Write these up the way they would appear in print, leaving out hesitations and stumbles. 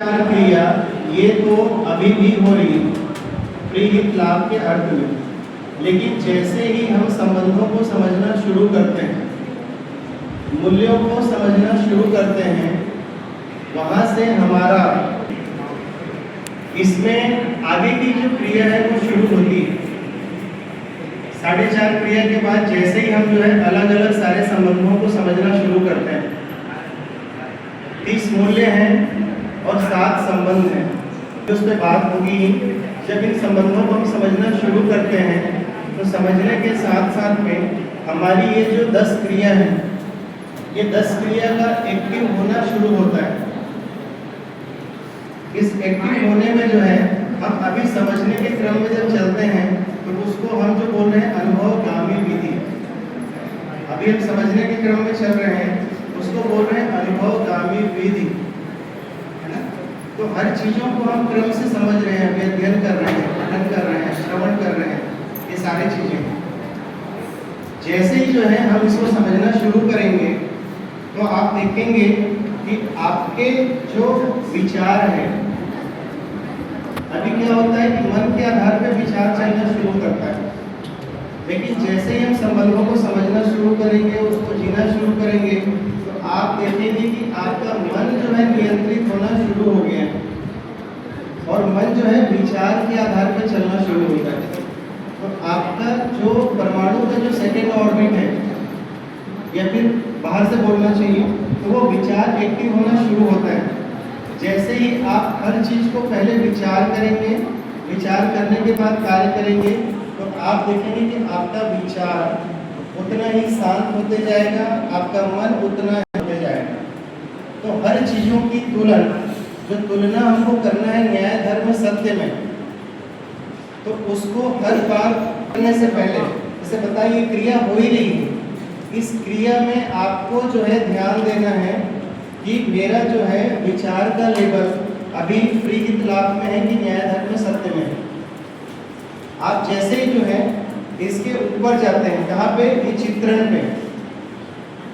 क्रिया ये तो अभी भी हो रही है प्रीहित लाभ के अर्थ में, लेकिन जैसे ही हम संबंधों को समझना शुरू करते हैं, मूल्यों को समझना शुरू करते हैं, वहां से हमारा इसमें आगे की जो क्रिया है वो शुरू होती है। 4.5 क्रिया के बाद जैसे ही हम जो है अलग अलग सारे संबंधों को समझना शुरू करते हैं, 30 मूल्य हैं और 7 संबंध हैं, उस पर बात होगी। जब इन संबंधों को हम समझना शुरू करते हैं तो समझने के साथ साथ में हमारी ये जो 10 क्रिया है, ये 10 क्रिया का एक्टिव होना शुरू होता है। इस एक्टिव होने में जो है हम अभी समझने के क्रम में जब चलते हैं तो उसको हम जो बोल रहे हैं अनुभवगामी विधि। अभी हम समझने के क्रम में चल रहे हैं, उसको बोल रहे हैं अनुभवगामी विधि, है ना। तो हर चीजों को हम क्रम से समझ रहे हैं, अभी अध्ययन कर रहे हैं, पठन कर रहे हैं, श्रवण कर रहे हैं, ये सारी चीजें। जैसे ही जो है हम इसको समझना शुरू करेंगे तो आप देखेंगे कि आपके जो विचार है, अभी क्या होता है कि मन के आधार पर विचार चलना शुरू करता है, लेकिन जैसे ही हम संबंधों को समझना शुरू करेंगे, उसको जीना शुरू करेंगे, तो आप देखेंगे कि आपका मन जो है नियंत्रित होना शुरू हो गया है और मन जो है विचार के आधार पर चलना शुरू होता है। तो आपका जो परमाणु का जो सेकेंड ऑर्बिट है, या फिर बाहर से बोलना चाहिए तो वो विचार एक्टिव होना शुरू होता है। जैसे ही आप हर चीज को पहले विचार करेंगे, विचार करने के बाद कार्य करेंगे, तो आप देखेंगे कि आपका विचार उतना ही शांत होते जाएगा, आपका मन उतना ही होते जाएगा। तो हर चीजों की जो तुलना हमको करना है न्याय धर्म सत्य में, तो उसको हर बार करने से पहले जैसे बताइए क्रिया हो ही रही है, इस क्रिया में आपको जो है ध्यान देना है कि मेरा जो है विचार का लेवल अभी प्रीहित लाभ में है कि न्याय धर्म सत्य में है। आप जैसे ही जो है इसके ऊपर जाते हैं, कहाँ पे, ये चित्रण पे।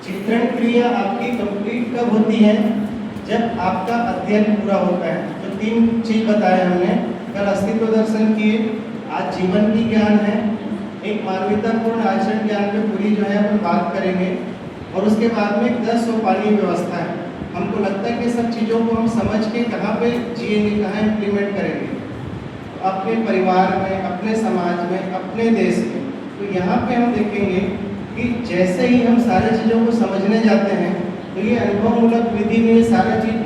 चित्रण क्रिया आपकी कंप्लीट कब होती है, जब आपका अध्ययन पूरा होता है। तो 3 चीज बताए हमने, कल अस्तित्व दर्शन किए, आज जीवन की ज्ञान है, एक मानवीयतापूर्ण आचरण ज्ञान पे पूरी जो है अपन बात करेंगे, और उसके बाद में 10 सोपानी व्यवस्था है। हमको लगता है कि सब चीज़ों को हम समझ के कहाँ पे जिएंगे, कहाँ इम्प्लीमेंट करेंगे, अपने परिवार में, अपने समाज में, अपने देश में। तो यहाँ पे हम देखेंगे कि जैसे ही हम सारी चीज़ों को समझने जाते हैं तो ये अनुभवमूलक विधि में ये सारा चीज़